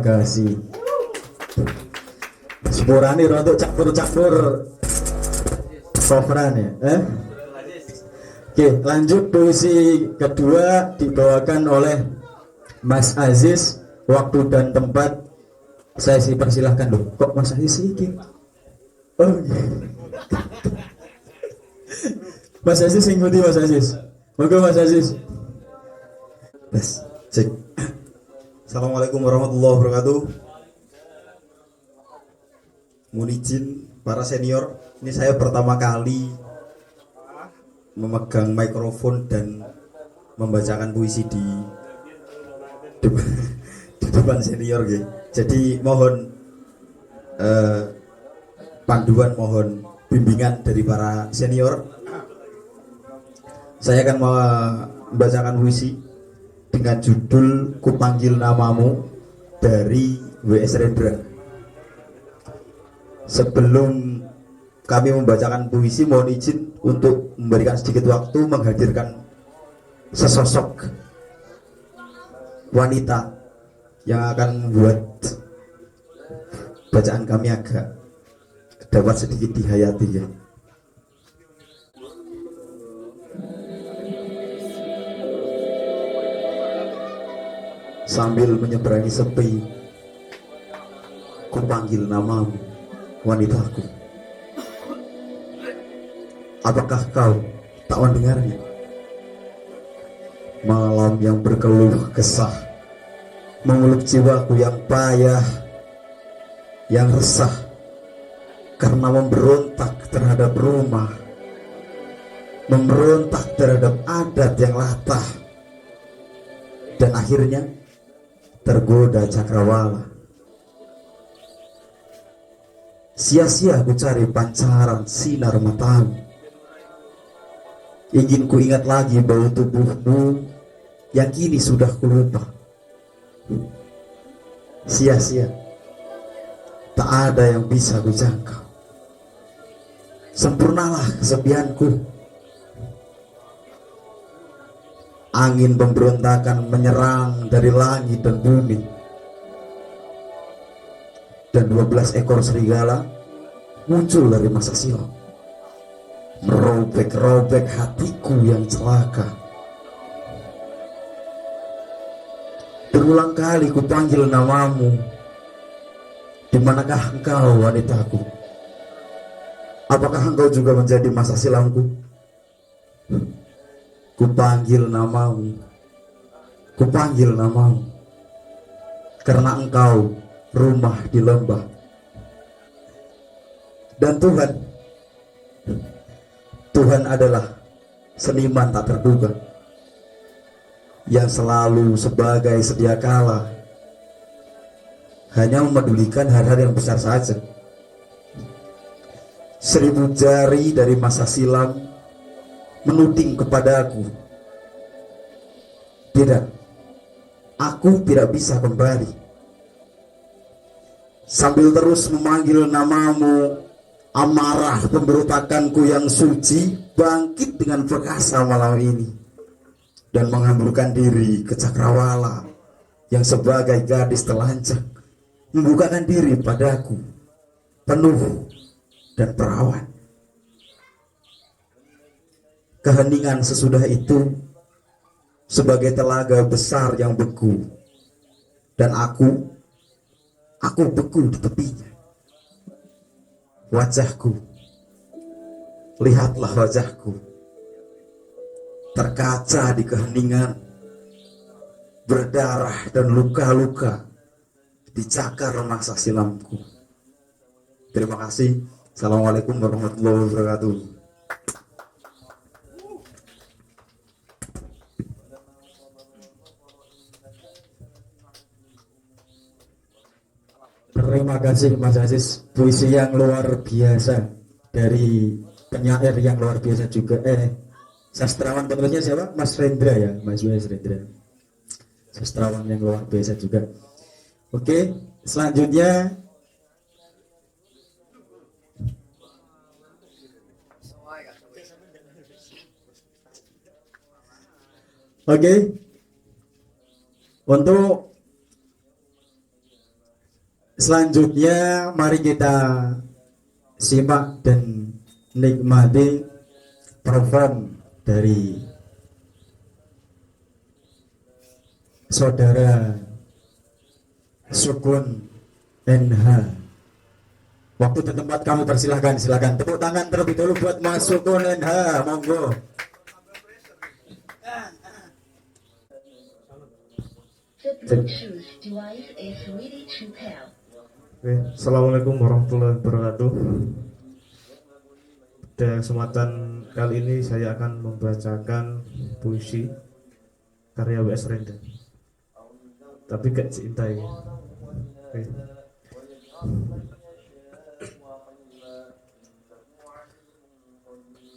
kasih. Sepurane untuk campur-campur coveran ya. Oke, lanjut puisi kedua dibawakan oleh Mas Aziz. Waktu dan tempat saya sih persilahkan loh. Kok Mas Aziz sih? Oh, Mas Aziz ikuti Mas Aziz. Moga Mas Aziz. Yes, cek. Assalamualaikum warahmatullahi wabarakatuh. Mohon izin para senior, ini saya pertama kali memegang mikrofon dan membacakan puisi di depan senior gitu. Jadi mohon panduan, mohon bimbingan dari para senior. Saya akan membacakan puisi dengan judul Kupanggil Namamu dari W.S. Rendra. Sebelum kami membacakan puisi, mohon izin untuk memberikan sedikit waktu menghadirkan sesosok wanita yang akan membuat bacaan kami agak dapat sedikit dihayati ya. Sambil menyeberangi sepi, kupanggil namamu, wanitaku. Apakah kau tak mendengarnya? Malam yang berkeluh kesah mengeluk jiwaku yang payah, yang resah karena memberontak terhadap rumah, memberontak terhadap adat yang latah, dan akhirnya tergoda cakrawala. Sia-sia aku cari pancaran sinar matamu. Ingin ku ingat lagi bau tubuhmu yang kini sudah ku lupa. Sia-sia, tak ada yang bisa ku jangkau. Sempurnalah kesepianku. Angin pemberontakan menyerang dari langit dan bumi, dan 12 ekor serigala muncul dari masa silam, merobek-robek hatiku yang celaka. Berulang kali ku panggil namamu. Di manakah engkau, wanitaku? Apakah engkau juga menjadi masa silamku? Kupanggil namamu, kupanggil namamu, karena engkau rumah di lembah. Dan Tuhan adalah seniman tak terduga, yang selalu sebagai sedia kala hanya memedulikan hal-hal yang besar saja. 1000 jari dari masa silam menuding kepadaku, tidak, aku tidak bisa kembali. Sambil terus memanggil namamu, amarah pemberontakanku yang suci bangkit dengan perkasa malam ini dan menghamburkan diri ke cakrawala yang sebagai gadis telanjang membukakan diri padaku penuh dan perawan. Keheningan sesudah itu sebagai telaga besar yang beku, dan aku beku di tepinya. Wajahku, lihatlah wajahku, terkaca di keheningan, berdarah dan luka-luka di cakar masa silamku. Terima kasih. Assalamualaikum warahmatullahi wabarakatuh. Terima kasih Mas Aziz, puisi yang luar biasa dari penyair yang luar biasa juga. Sastrawan penulisnya siapa? Mas Rendra ya, Mas Rendra. Sastrawan yang luar biasa juga. Oke, selanjutnya untuk Selanjutnya mari kita simak dan nikmati perform dari saudara Sukun NH. Waktu dan tempat kamu persilahkan, silakan tepuk tangan terlebih dahulu buat Mas Sukun NH, monggo. Oke, Assalamualaikum warahmatullahi wabarakatuh. Pada kesempatan kali ini saya akan membacakan puisi karya W.S. Renda, tapi gak cintai. Oke.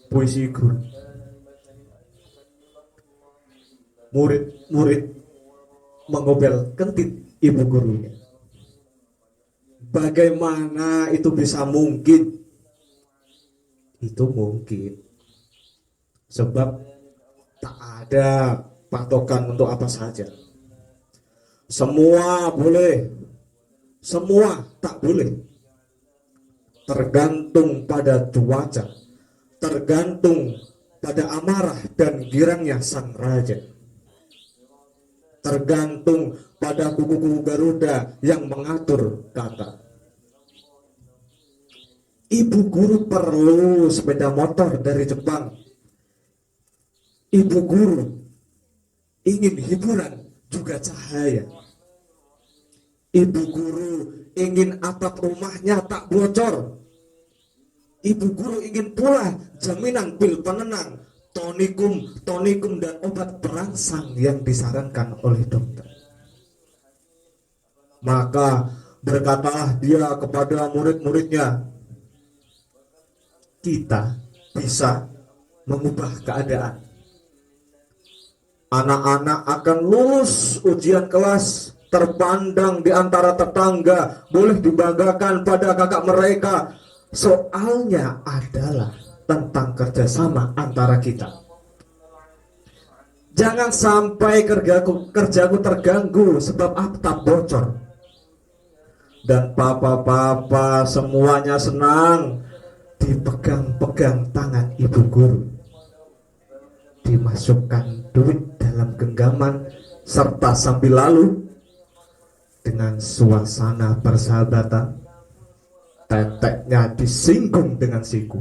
Puisi guru. Murid-murid mengobel kentit ibu gurunya. Bagaimana itu bisa mungkin? Itu mungkin sebab tak ada patokan untuk apa saja. Semua boleh, semua tak boleh. Tergantung pada cuaca, tergantung pada amarah dan girangnya sang raja. Tergantung pada kuku-kuku Garuda yang mengatur kata. Ibu guru perlu sepeda motor dari Jepang. Ibu guru ingin hiburan juga cahaya. Ibu guru ingin atap rumahnya tak bocor. Ibu guru ingin pula jaminan pil penenang, tonikum dan obat perangsang yang disarankan oleh dokter. Maka berkatalah dia kepada murid-muridnya, kita bisa mengubah keadaan. Anak-anak akan lulus ujian kelas, terpandang di antara tetangga, boleh dibanggakan pada kakak mereka. Soalnya adalah tentang kerjasama antara kita. Jangan sampai kerjaku terganggu sebab atap bocor. Dan papa-papa semuanya senang dipegang-pegang tangan ibu guru, dimasukkan duit dalam genggaman, serta sambil lalu dengan suasana persahabatan, teteknya disinggung dengan siku.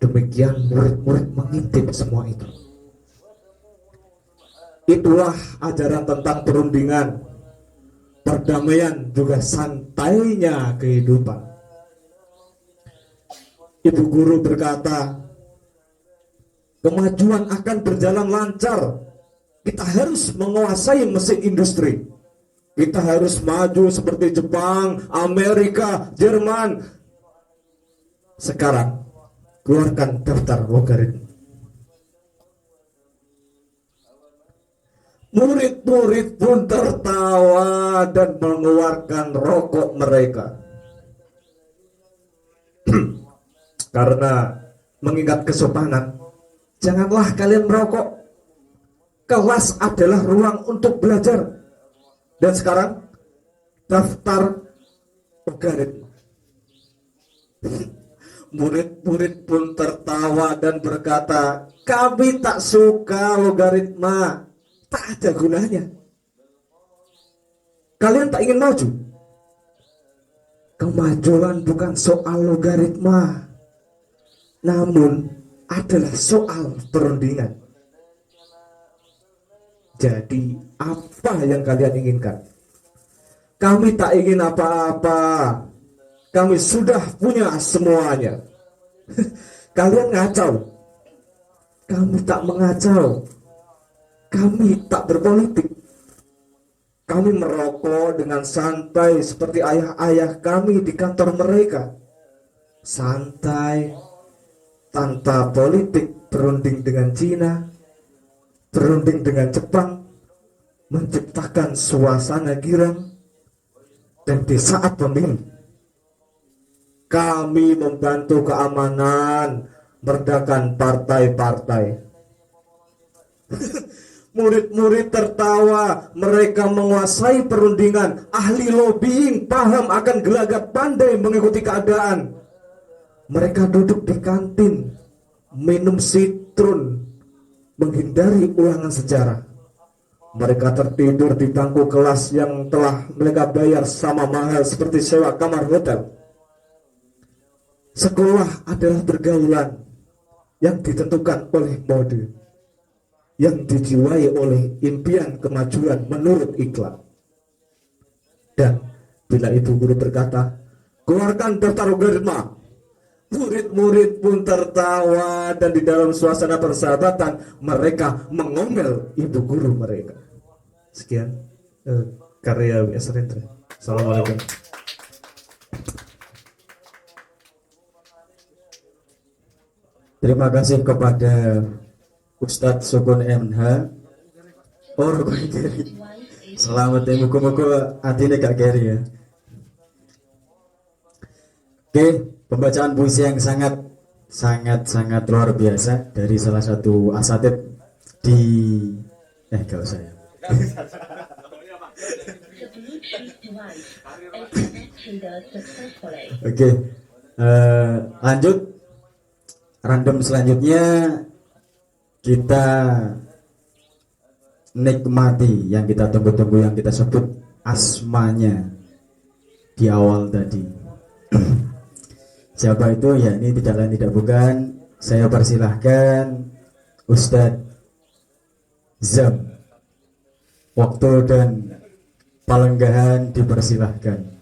Demikian murid-murid mengintip semua itu. Itulah ajaran tentang perundingan, perdamaian, juga santainya kehidupan. Ibu guru berkata, kemajuan akan berjalan lancar. Kita harus menguasai mesin industri. Kita harus maju seperti Jepang, Amerika, Jerman. Sekarang, keluarkan daftar logaritma. Murid-murid pun tertawa dan mengeluarkan rokok mereka. Karena mengingat kesopanan, janganlah kalian merokok. Kelas adalah ruang untuk belajar. Dan sekarang, daftar logaritma. Murid-murid pun tertawa dan berkata, kami tak suka logaritma. Tak ada gunanya. Kalian tak ingin maju? Kemajuan bukan soal logaritma, namun adalah soal perundingan. Jadi apa yang kalian inginkan? Kami tak ingin apa-apa. Kami sudah punya semuanya. Kalian ngacau. Kami tak mengacau. Kami tak berpolitik. Kami merokok dengan santai seperti ayah-ayah kami di kantor mereka. Santai, tanpa politik, berunding dengan Cina, berunding dengan Jepang, menciptakan suasana girang. Dan di saat pemilu, kami membantu keamanan, meredakan partai-partai. Murid-murid tertawa, mereka menguasai perundingan, ahli lobbying, paham akan gelagat, pandai mengikuti keadaan. Mereka duduk di kantin, minum sitron, menghindari ulangan sejarah. Mereka tertidur di bangku kelas yang telah mereka bayar sama mahal seperti sewa kamar hotel. Sekolah adalah pergaulan yang ditentukan oleh mode, yang dijiwai oleh impian kemajuan menurut iklan. Dan bila ibu guru berkata, keluarkan daftar logaritma, murid-murid pun tertawa dan di dalam suasana persahabatan mereka mengomel ibu guru mereka. Sekian karya W.S. Rendra. Assalamualaikum. Terima kasih kepada Ustadz Sukun MH. Oh, Rukun Keri. Selamat ya, muka-muka hatinya gak keri ya. Oke, pembacaan puisi yang sangat luar biasa dari salah satu asatid di gak usah ya. Oke, lanjut. Random selanjutnya kita nikmati yang kita tunggu-tunggu, yang kita sebut asmanya di awal tadi. Siapa itu? Ya, ini tidak lain tidak bukan, saya persilahkan Ustadz Zam. Waktu dan palenggahan dipersilahkan.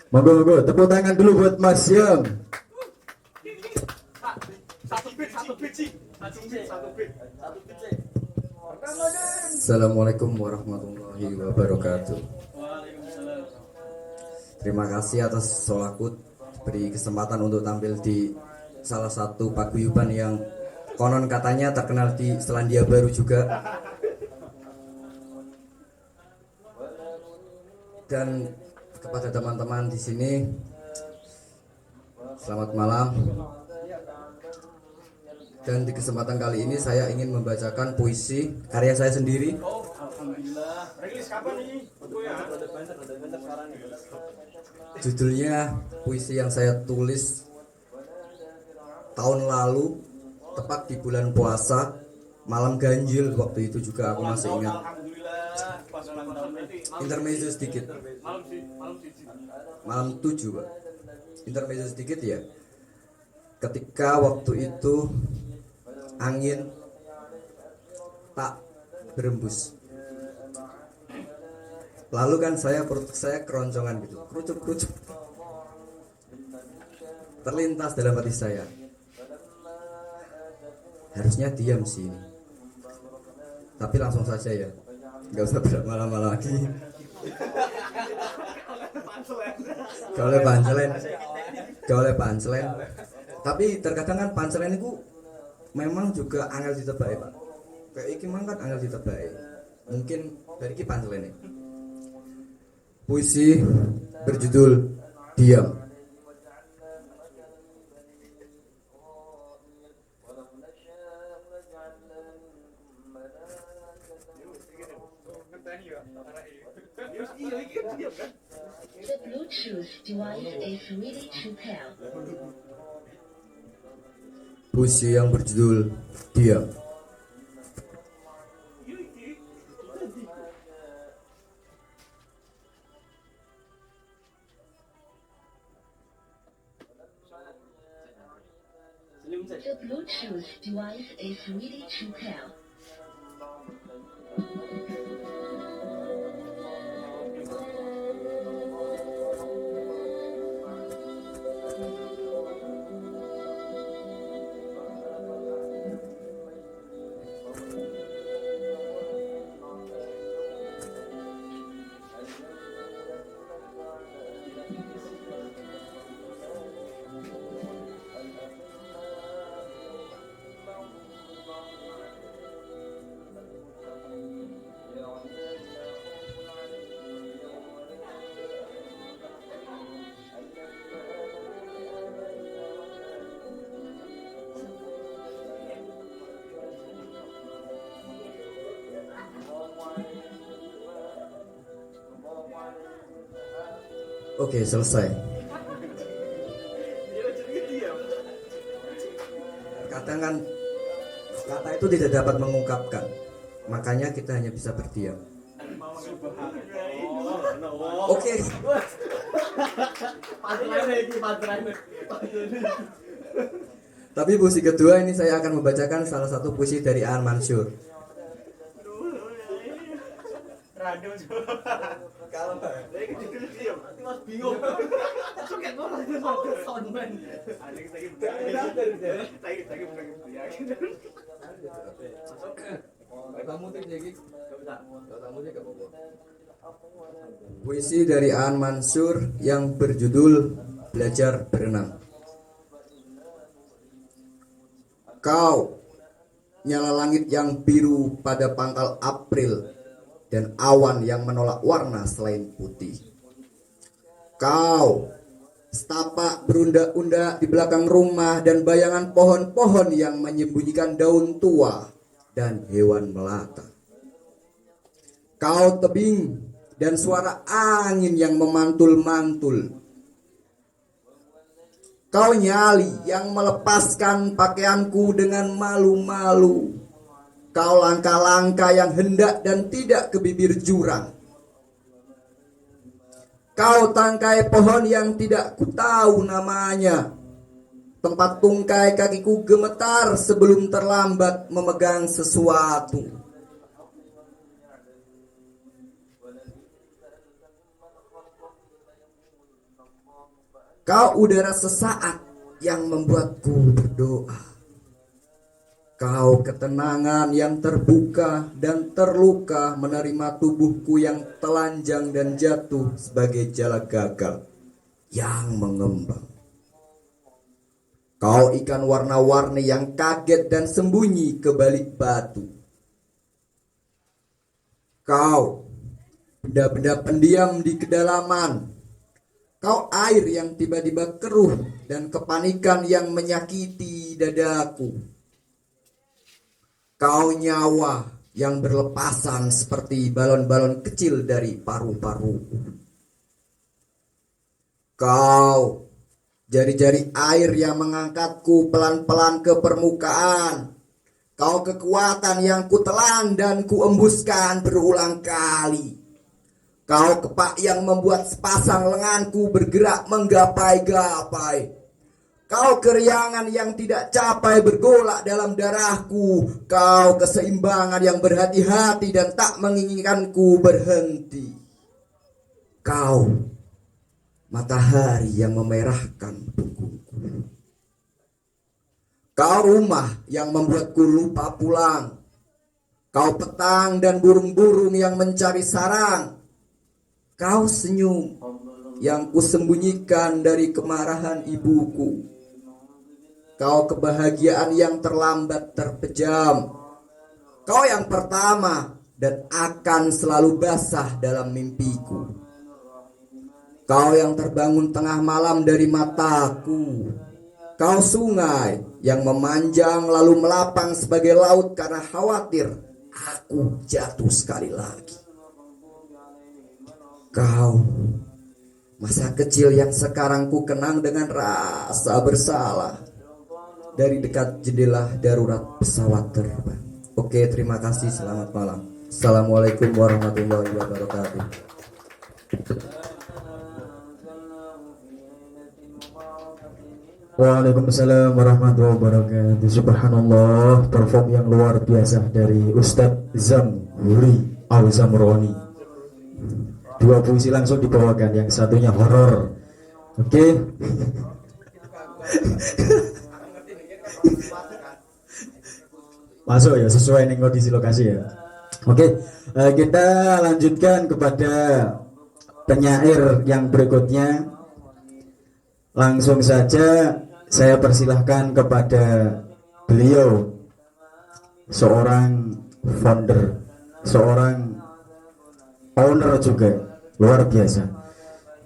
Monggo, tepuk tangan dulu buat Mas Zam. Assalamualaikum warahmatullahi wabarakatuh. Terima kasih atas Solakut beri kesempatan untuk tampil di salah satu paguyuban yang konon katanya terkenal di Selandia Baru juga. Dan kepada teman-teman di sini, selamat malam. Dan di kesempatan kali ini saya ingin membacakan puisi karya saya sendiri. Alhamdulillah. Rilis kapan ini? Judulnya puisi yang saya tulis tahun lalu, tepat di bulan puasa, malam ganjil. Waktu itu juga aku masih ingat. Intermezzo sedikit. Malam 7, Pak. Intermezzo sedikit ya. Ketika waktu itu angin tak berembus, lalu kan perut saya keroncongan gitu, kerucut terlintas dalam hati saya, harusnya diam sih ini, tapi langsung saja ya, nggak usah berlama-lama lagi. Gak oleh punchline. Tapi terkadang kan punchline itu memang juga angel ditebak, Pak. Kayak iki mang kan angel ditebak. Mungkin dari iki punchline. Puisi berjudul Diam. The Bluetooth device is ready to pair. Puisi yang berjudul Diam. The Bluetooth device is ready to pair. Oke, selesai. Kadang kan kata itu tidak dapat mengungkapkan, makanya kita hanya bisa berdiam. Oke. Tapi puisi kedua ini saya akan membacakan salah satu puisi dari Aan Mansur. Puisi dari Aan Mansur yang berjudul Belajar Berenang. Kau, nyala langit yang biru pada pangkal April dan awan yang menolak warna selain putih. Kau, setapak berundak-undak di belakang rumah dan bayangan pohon-pohon yang menyembunyikan daun tua dan hewan melata. Kau, tebing dan suara angin yang memantul-mantul. Kau, nyali yang melepaskan pakaianku dengan malu-malu. Kau, langkah-langkah yang hendak dan tidak ke bibir jurang. Kau, tangkai pohon yang tidak kutahu namanya. Tempat tungkai kakiku gemetar sebelum terlambat memegang sesuatu. Kau, udara sesaat yang membuatku berdoa. Kau, ketenangan yang terbuka dan terluka menerima tubuhku yang telanjang dan jatuh sebagai jala gagal yang mengembang. Kau, ikan warna-warni yang kaget dan sembunyi ke balik batu. Kau, benda-benda pendiam di kedalaman. Kau, air yang tiba-tiba keruh dan kepanikan yang menyakiti dadaku. Kau, nyawa yang berlepasan seperti balon-balon kecil dari paru-paruku. Kau, jari-jari air yang mengangkatku pelan-pelan ke permukaan. Kau, kekuatan yang kutelan dan kuembuskan berulang kali. Kau, kepak yang membuat sepasang lenganku bergerak menggapai-gapai. Kau, keriangan yang tidak capai bergolak dalam darahku. Kau, keseimbangan yang berhati-hati dan tak menginginkanku berhenti. Kau, matahari yang memerahkan punggungku. Kau, rumah yang membuatku lupa pulang. Kau, petang dan burung-burung yang mencari sarang. Kau, senyum yang kusembunyikan dari kemarahan ibuku. Kau, kebahagiaan yang terlambat terpejam. Kau, yang pertama dan akan selalu basah dalam mimpiku. Kau, yang terbangun tengah malam dari mataku. Kau, sungai yang memanjang lalu melapang sebagai laut karena khawatir aku jatuh sekali lagi. Kau, masa kecil yang sekarang ku kenang dengan rasa bersalah dari dekat jendela darurat pesawat terbang. Oke, terima kasih, selamat malam. Assalamualaikum warahmatullahi wabarakatuh. Waalaikumsalam warahmatullahi wabarakatuh. Subhanallah, perform yang luar biasa dari Ustadz Zamhuri Al-Zamroni. Dua puisi langsung dibawakan, yang satunya horor. Oke. Masuk ya, sesuai dengan kondisi lokasi ya. Oke, kita lanjutkan kepada penyair yang berikutnya. Langsung saja saya persilahkan kepada beliau, seorang founder, seorang owner juga, luar biasa.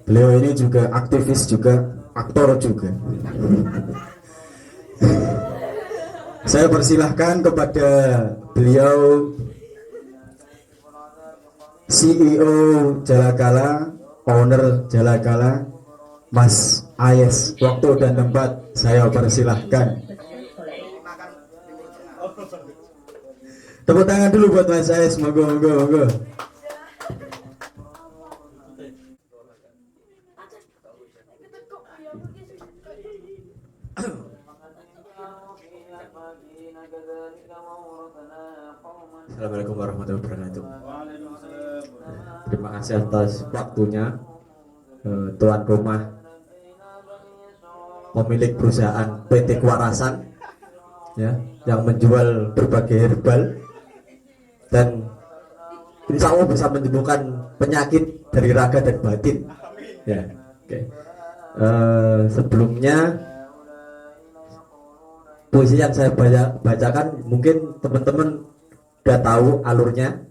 Beliau ini juga aktivis juga, aktor juga. Saya persilahkan kepada beliau, CEO Jalakala, owner Jalakala, Mas Ayes, waktu dan tempat saya persilahkan. Successfully. Tepuk tangan dulu buat Mas Ayes, monggo. Assalamualaikum warahmatullahi wabarakatuh. Terima kasih atas waktunya tuan rumah, pemilik perusahaan PT Kuarasan, ya, yang menjual berbagai herbal dan insya Allah bisa menyembuhkan penyakit dari raga dan batin. Ya, oke. Sebelumnya puisi yang saya bacakan mungkin teman-teman udah tahu alurnya.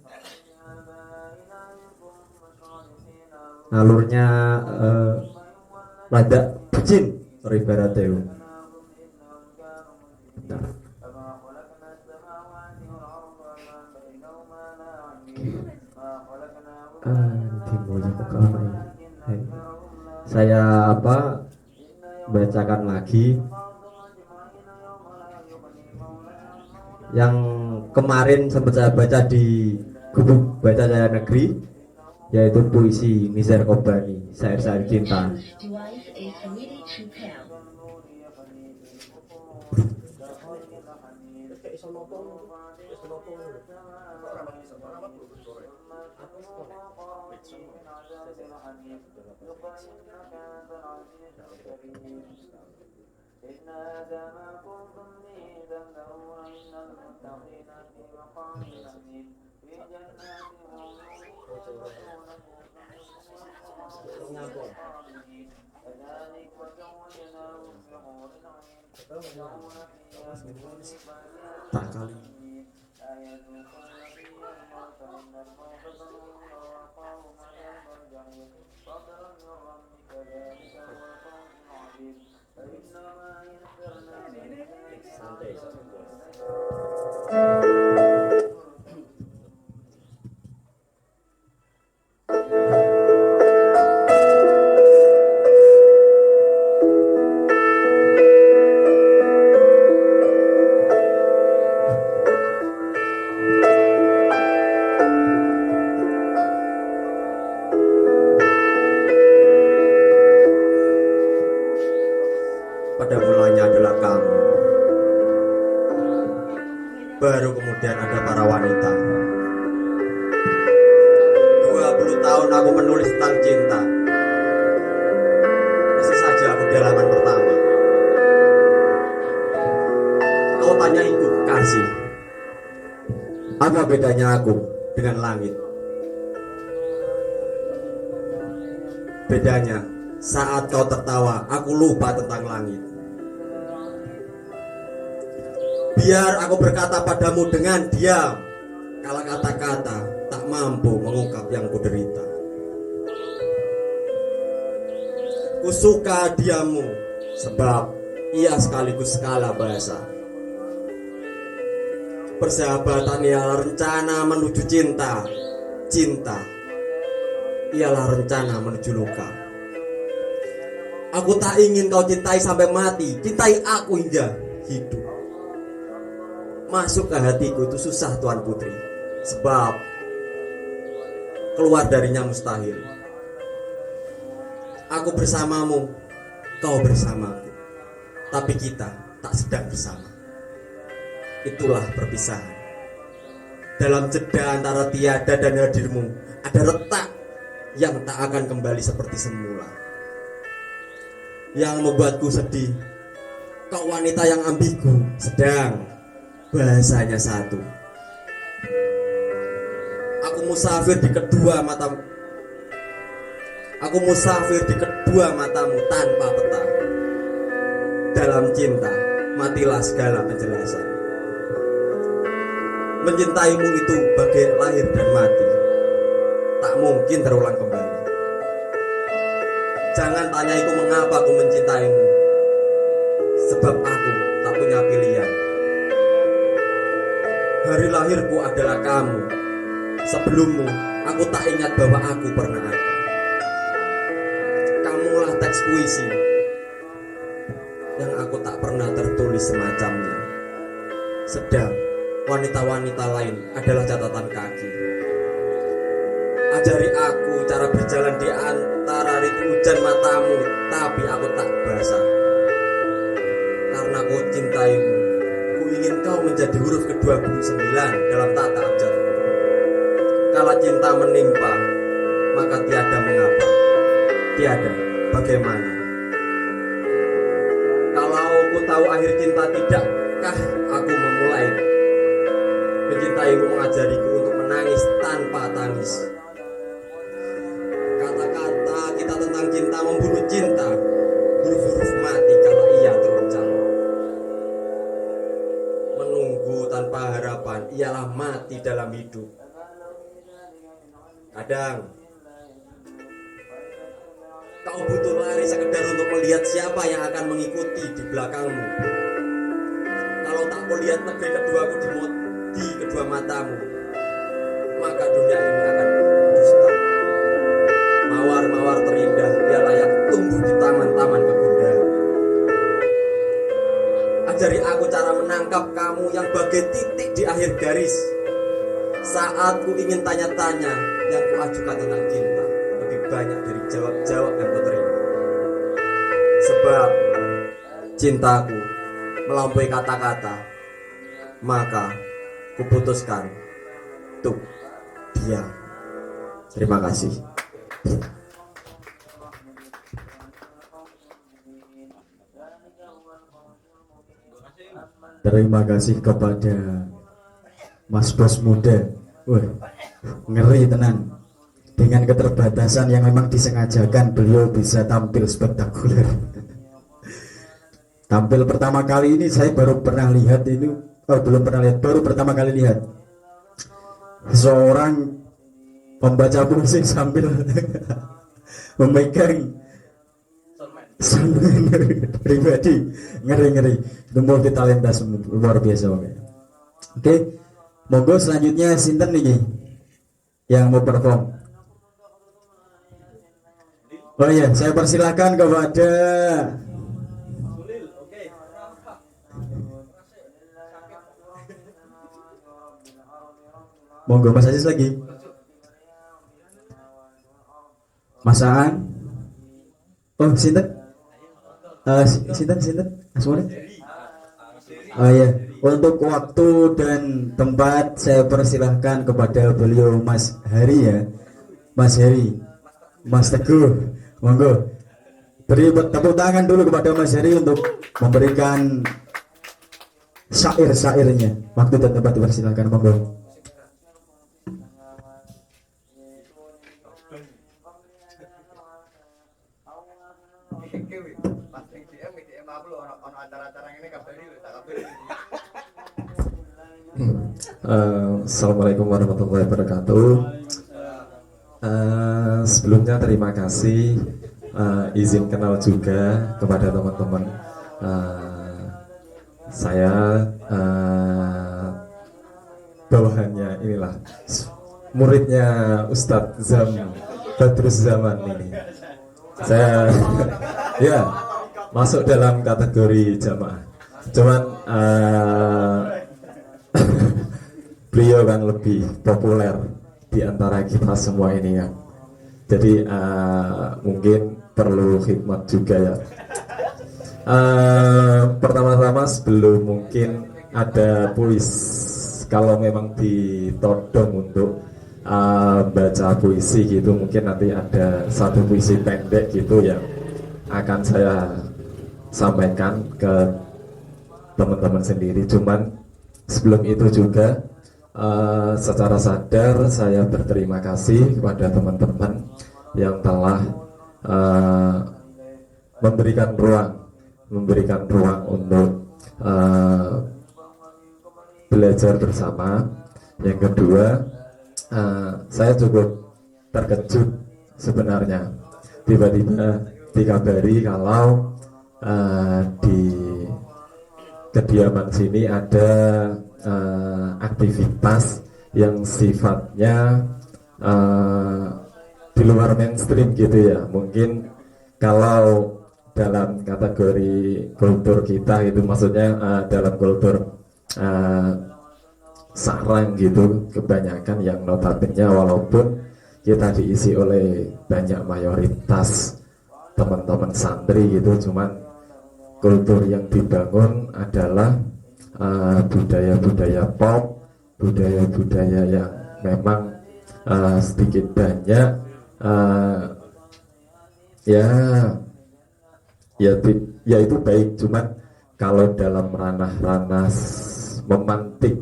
Alurnya rada bucin ibaratnya. Nah. Saya bacakan lagi yang kemarin sempat saya baca di gubuk baca saya negeri, yaitu puisi Nizar Kobani, Syair-syair cinta. Device is ready to pair. Tak kali. Pada mulanya adalah kamu, baru kemudian ada para wanita. 20 tahun aku menulis tentang cinta, masih saja aku di halaman pertama. Kau tanyainku, kasih, apa bedanya aku dengan langit? Bedanya, saat kau tertawa, aku lupa tentang langit. Biar aku berkata padamu dengan diam, kala kata-kata tak mampu mengungkap yang kuderita. Ku suka diammu, sebab ia sekaligus skala bahasa. Persahabatan ialah rencana menuju cinta, cinta ialah rencana menuju luka. Aku tak ingin kau cintai sampai mati, cintai aku hingga hidup. Masuk ke hatiku itu susah Tuan Putri, sebab keluar darinya mustahil. Aku bersamamu, kau bersamaku, tapi kita tak sedang bersama. Itulah perpisahan. Dalam jeda antara tiada dan hadirmu, ada retak yang tak akan kembali seperti semula. Yang membuatku sedih, kau wanita yang ambigu, sedang bahasanya satu. Aku musafir di kedua matamu, aku musafir di kedua matamu tanpa peta. Dalam cinta, matilah segala penjelasan. Mencintaimu itu bagai lahir dan mati, tak mungkin terulang kembali. Jangan tanyaiku mengapa aku mencintaimu, sebab aku tak punya pilihan. Hari lahirku adalah kamu. Sebelummu, aku tak ingat bahwa aku pernah ada. Kamulah teks puisi yang aku tak pernah tertulis semacamnya. Sedang wanita-wanita lain adalah catatan kaki. Ajari aku cara berjalan di antara rintik hujan matamu, tapi aku tak basah. Karena ku cintaimu, ku ingin kau menjadi huruf ke-29 dalam tata abjad. Kala cinta menimpa, maka tiada mengapa, tiada bagaimana. Kalau ku tahu akhir cinta, tidakkah aku memulai mencintaimu, mengajariku untuk menangis tanpa tangis. Kata-kata kita tentang cinta membunuh cinta, huruf-huruf mati kalau ia terucap. Menunggu tanpa harapan ialah mati dalam hidup. Kadang kau butuh lari sekedar untuk melihat siapa yang akan mengikuti di belakangmu. Kalau tak melihat negeri keduaku di kedua matamu, maka dunia ini akan dusta. Mawar-mawar terindah ia layak tumbuh di taman-taman kegundahan. Ajari aku cara menangkap kamu yang bagai titik di akhir garis. Saat ku ingin tanya-tanya, yang ku ajukan tentang cinta lebih banyak dari jawab-jawab yang ku terima. Sebab cintaku melampaui kata-kata, maka kuputuskan untuk diam. Terima kasih. Terima kasih kepada Mas Bos muda. Wah, ngeri tenan. Dengan keterbatasan yang memang disengajakan, beliau bisa tampil spektakuler. Tampil pertama kali ini saya baru pernah lihat ini, belum pernah lihat, baru pertama kali lihat seorang pembaca puisi sambil memegang soundman pribadi. Ngeri itu multi talenta luar biasa. Oke, monggo selanjutnya sinten nih yang mau perform. Oh iya, saya persilakan kepada monggo Mas Aziz lagi. Mas Aan. Oh, sinten? Sinten? Asmane? Oh iya, untuk waktu dan tempat saya persilahkan kepada beliau Mas Hari ya. Mas Hari, Mas Teguh, monggo. Beri tepuk tangan dulu kepada Mas Hari untuk memberikan syair-syairnya. Waktu dan tempat dipersilahkan, monggo. Assalamualaikum warahmatullahi wabarakatuh. Sebelumnya terima kasih, izin kenal juga kepada teman-teman. Saya bawahannya inilah muridnya Ustadz Badrus Zaman ini. Saya ya masuk dalam kategori jamaah. Cuman beliau kan lebih populer di antara kita semua ini ya. Jadi mungkin perlu khidmat juga ya. Pertama-tama sebelum mungkin ada kalau memang ditodong untuk baca puisi gitu, mungkin nanti ada satu puisi pendek gitu yang akan saya sampaikan ke teman-teman sendiri. Cuman sebelum itu juga secara sadar saya berterima kasih kepada teman-teman yang telah memberikan ruang untuk belajar bersama. Yang kedua, saya cukup terkejut sebenarnya tiba-tiba dikabari kalau di kediaman sini ada aktivitas yang sifatnya di luar mainstream gitu ya. Mungkin kalau dalam kategori kultur kita itu maksudnya dalam kultur sarang gitu kebanyakan yang notabene walaupun kita diisi oleh banyak mayoritas teman-teman santri gitu, cuman kultur yang dibangun adalah budaya-budaya pop, budaya-budaya yang memang sedikit banyak ya itu baik, cuman kalau dalam ranah-ranah memantik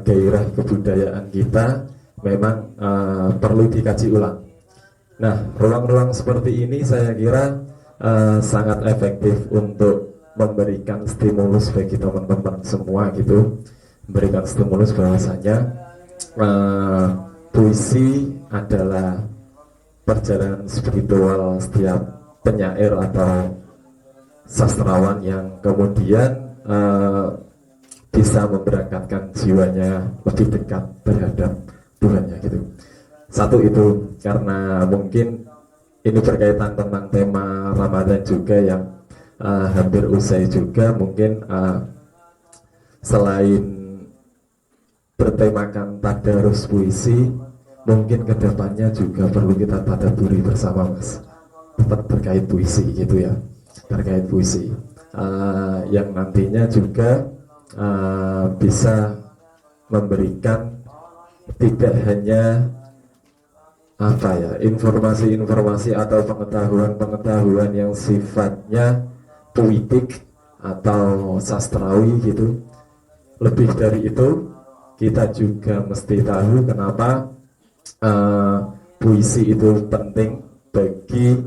gairah kebudayaan kita memang perlu dikaji ulang. Nah, ruang-ruang seperti ini saya kira sangat efektif untuk memberikan stimulus bagi teman-teman semua gitu, memberikan stimulus bahwasanya puisi adalah perjalanan spiritual setiap penyair atau sastrawan yang kemudian bisa memberangkatkan jiwanya lebih dekat terhadap Tuhannya gitu. Satu itu karena mungkin ini berkaitan tentang tema Ramadan juga yang hampir usai juga, mungkin selain bertemakan tadarus puisi, mungkin kedepannya juga perlu kita tadaburi bersama Mas, tetap terkait puisi gitu ya, terkait puisi yang nantinya juga bisa memberikan tidak hanya informasi-informasi atau pengetahuan yang sifatnya puitik atau sastrawi gitu. Lebih dari itu, kita juga mesti tahu kenapa puisi itu penting bagi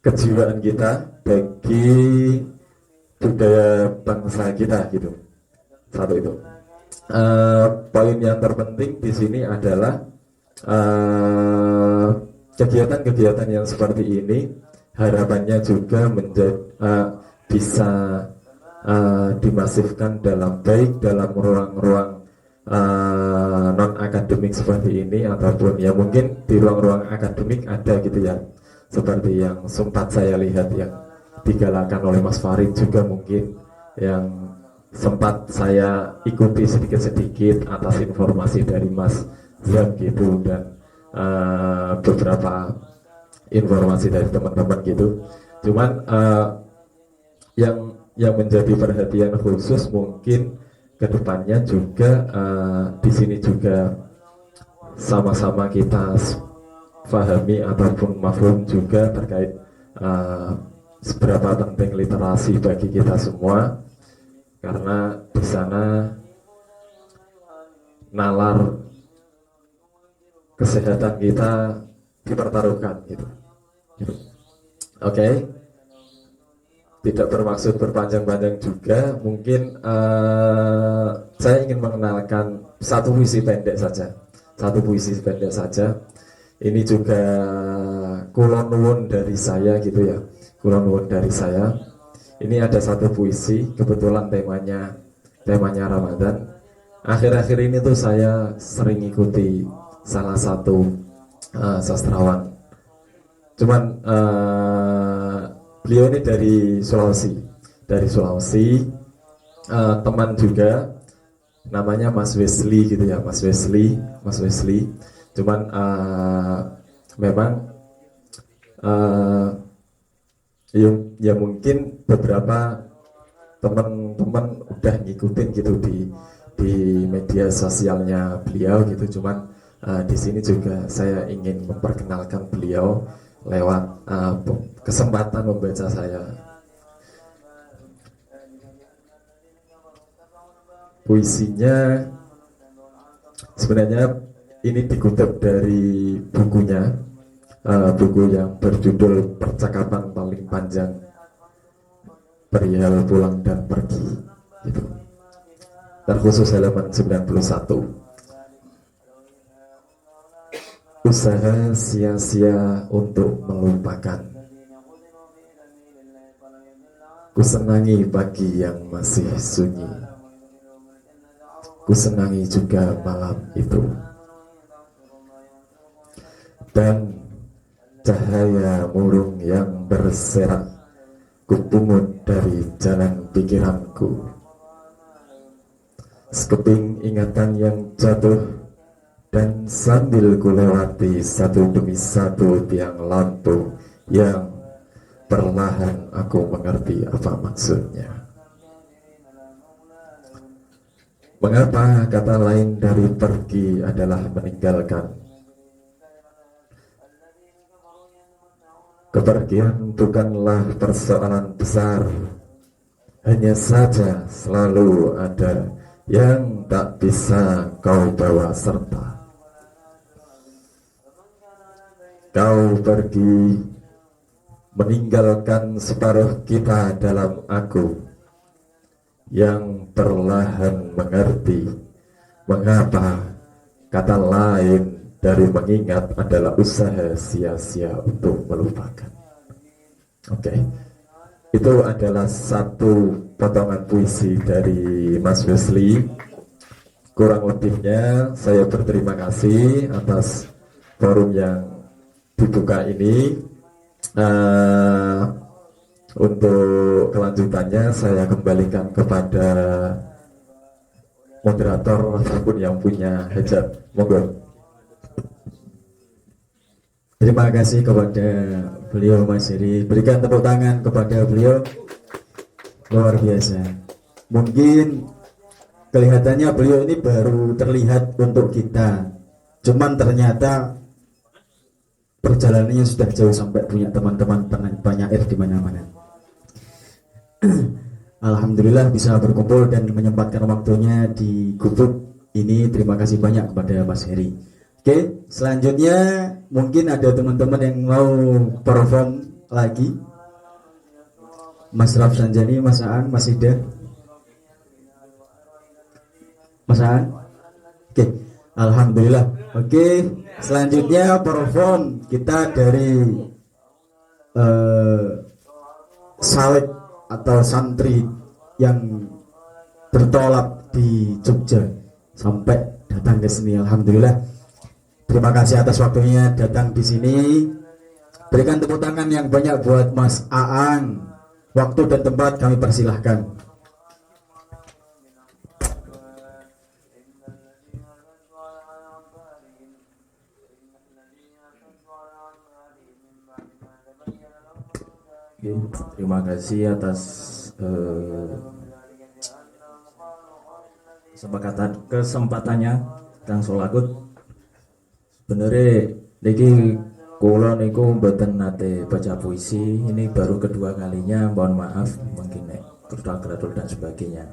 kejiwaan kita, bagi budaya bangsa kita gitu. Satu itu. Poin yang terpenting di sini adalah kegiatan-kegiatan yang seperti ini harapannya juga bisa dimasifkan dalam ruang-ruang non akademik seperti ini, ataupun ya mungkin di ruang-ruang akademik ada gitu ya, seperti yang sempat saya lihat yang digalakan oleh Mas Farid juga, mungkin yang sempat saya ikuti sedikit-sedikit atas informasi dari Mas Zam gitu, dan beberapa informasi dari teman-teman gitu. Cuman yang menjadi perhatian khusus mungkin kedepannya juga di sini juga sama-sama kita pahami ataupun mafhum juga terkait seberapa penting literasi bagi kita semua, karena di sana nalar kesehatan kita dipertaruhkan gitu. Oke. Tidak bermaksud berpanjang-panjang juga, mungkin saya ingin mengenalkan satu puisi pendek saja. Ini juga kulon nuwun dari saya gitu ya, kulon nuwun dari saya. Ini ada satu puisi, kebetulan temanya Ramadan. Akhir-akhir ini tuh saya sering ikuti salah satu sastrawan. Cuman beliau ini dari Sulawesi, teman juga, namanya Mas Wesley gitu ya, Mas Wesley. Cuman memang ya mungkin beberapa teman-teman udah ngikutin gitu di media sosialnya beliau gitu. Cuman di sini juga saya ingin memperkenalkan beliau lewat kesempatan membaca saya. Puisinya sebenarnya ini dikutip dari bukunya, buku yang berjudul Percakapan Paling Panjang Perihal Pulang dan Pergi gitu. Terkhusus halaman 91. Usaha sia-sia untuk melupakan. Kusenangi pagi yang masih sunyi. Kusenangi juga malam itu. Dan cahaya murung yang berserak kupungut dari jalan pikiranku. Sekeping ingatan yang jatuh, dan sambil kulewati satu demi satu tiang lampu yang perlahan aku mengerti apa maksudnya. Mengapa kata lain dari pergi adalah meninggalkan? Kepergian bukanlah persoalan besar, hanya saja selalu ada yang tak bisa kau bawa serta. Kau pergi meninggalkan separuh kita dalam aku yang perlahan mengerti mengapa kata lain dari mengingat adalah usaha sia-sia untuk melupakan. Oke. Itu adalah satu potongan puisi dari Mas Wesley. Kurang lebihnya saya berterima kasih atas forum yang dibuka ini. Untuk kelanjutannya saya kembalikan kepada moderator ataupun yang punya hajat. Monggo. Terima kasih kepada beliau Mas Heri. Berikan tepuk tangan kepada beliau. Luar biasa. Mungkin kelihatannya beliau ini baru terlihat untuk kita, cuman ternyata perjalanannya sudah jauh sampai punya teman-teman penyair di mana-mana. Alhamdulillah bisa berkumpul dan menyempatkan waktunya di gubuk ini. Terima kasih banyak kepada Mas Heri. Oke, selanjutnya mungkin ada teman-teman yang mau perform lagi. Mas Raf Sanjani, Mas Aan, Mas Ida, Mas Aan. Oke, alhamdulillah. Oke, selanjutnya perform kita dari Salek atau santri yang bertolak di Jogja sampai datang ke sini. Alhamdulillah. Terima kasih atas waktunya datang di sini. Berikan tepuk tangan yang banyak buat Mas Aan. Waktu dan tempat kami persilahkan. Terima kasih atas kesempatannya Kang Solakut. Sebenarnya niki kula niku mboten nate baca puisi, ini baru kedua kalinya, mohon maaf mungkin gradul dan sebagainya.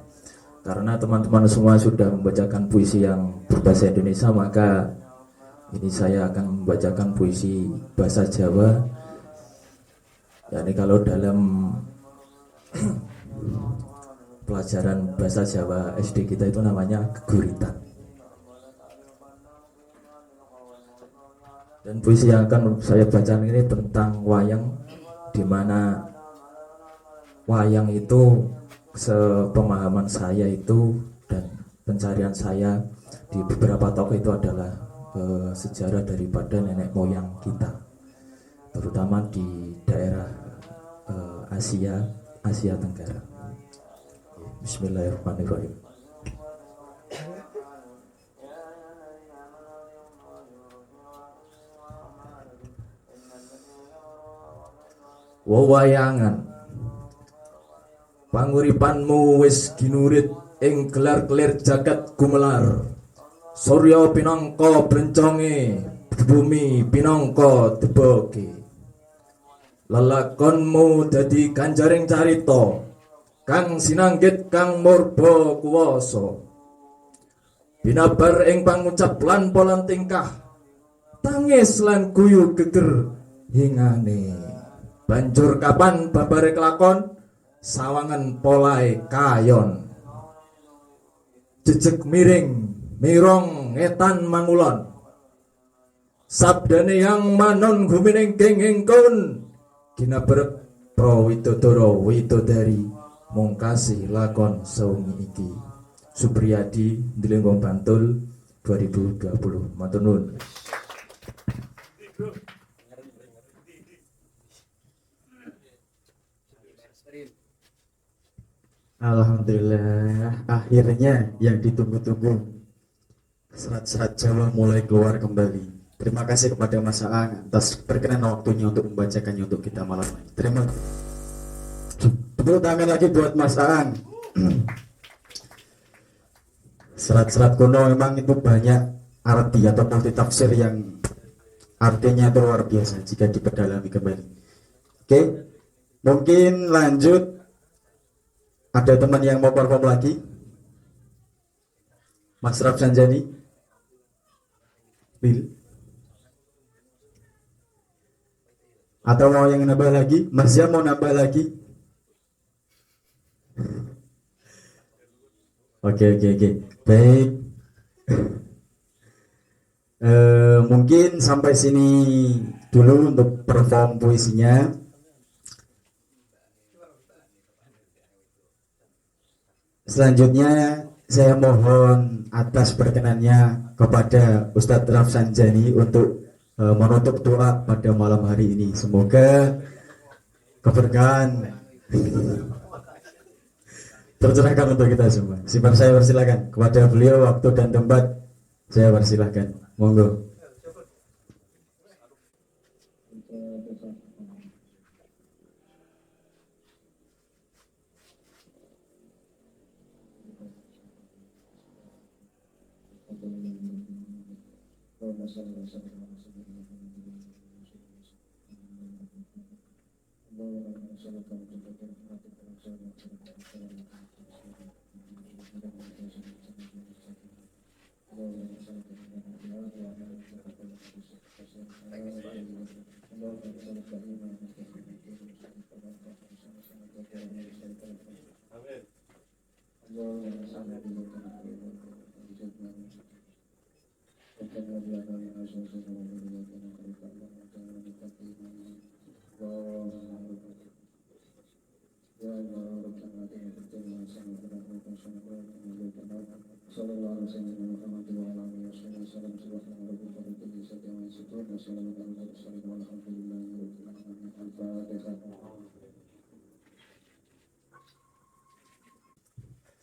Karena teman-teman semua sudah membacakan puisi yang berbahasa Indonesia, maka ini saya akan membacakan puisi bahasa Jawa. Ya, ini kalau dalam pelajaran bahasa Jawa SD kita itu namanya geguritan. Dan puisi yang akan saya bacakan ini tentang wayang, di mana wayang itu sepemahaman saya itu dan pencarian saya di beberapa tokoh itu adalah sejarah daripada nenek moyang kita, terutama di daerah Asia Tenggara. Bismillahirrahmanirrahim. Wewayangan panguripanmu wis ginurit ing gelar-gelir jagat gumelar. Surya pinangka brenconge, bumi pinangka deboke. Lelakonmu dadi ganjaring carita, kang sinanggit kang murba kuwasa. Binabar ing pangucap lan polan tingkah, tangis lan guyu geger hingane. Banjur kapan babare kelakon, sawangan polahe kayon. Jejeg miring mirong etan mangulon, sabdane yang manon gumining gengengkun. Ginabrek prawidodara widodari mungkasi lakon sawengi iki. Supriyadi, Delenggong Bantul 2020. Matur nuwun. Alhamdulillah, akhirnya yang ditunggu-tunggu serat-serat Jawa mulai keluar kembali. Terima kasih kepada Mas Aang atas berkenan waktunya untuk membacakannya untuk kita malam ini. Terima kasih. Tepuk tangan lagi buat Mas Aang. Serat-serat kuno memang itu banyak arti atau multi tafsir yang artinya itu luar biasa jika diperdalami kembali. Oke, mungkin lanjut. Ada teman yang mau perform lagi? Mas Rafsanjani? Bill? Atau mau yang nambah lagi? Mas Jam mau nambah lagi? Oke. Baik. Mungkin sampai sini dulu untuk perform puisinya. Selanjutnya saya mohon atas perkenannya kepada Ustadz Rafsanjani untuk menutup doa pada malam hari ini. Semoga keberkahan tercerahkan untuk kita semua. Simpan saya persilakan kepada beliau waktu dan tempat saya persilahkan. Monggo.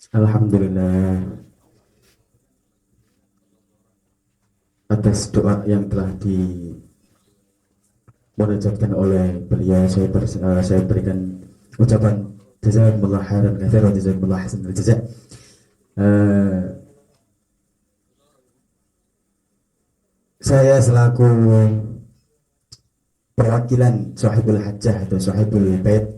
Alhamdulillah atas doa yang telah dimunajatkan oleh beliau, saya berikan ucapan jazakumullah khairan katsiran wa jazakumullah hasanal jazaa. Saya selaku perwakilan Sahibul Hajjah atau Sahibul Bait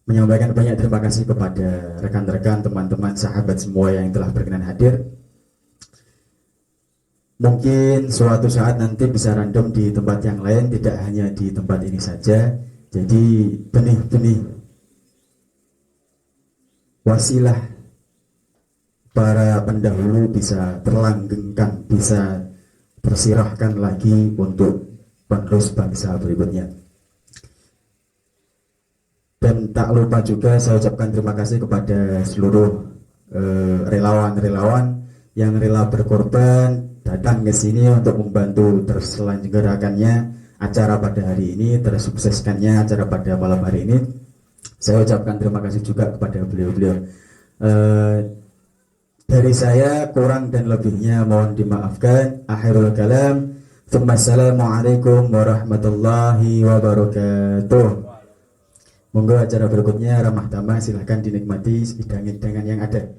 menyampaikan banyak terima kasih kepada rekan-rekan, teman-teman, sahabat semua yang telah berkenan hadir. Mungkin suatu saat nanti bisa random di tempat yang lain, tidak hanya di tempat ini saja. Jadi benih-benih wasilah para pendahulu bisa terlanggengkan, bisa tersirahkan lagi untuk penerus bangsa berikutnya. Dan tak lupa juga saya ucapkan terima kasih kepada seluruh relawan-relawan yang rela berkorban datang ke sini untuk membantu terselenggarakannya acara pada hari ini, tersukseskannya acara pada malam hari ini. Saya ucapkan terima kasih juga kepada beliau-beliau. Dari saya kurang dan lebihnya mohon dimaafkan. Akhirul kalam. Assalamualaikum warahmatullahi wabarakatuh. Monggo acara berikutnya ramah tamah silahkan dinikmati hidangan-hidangan yang ada.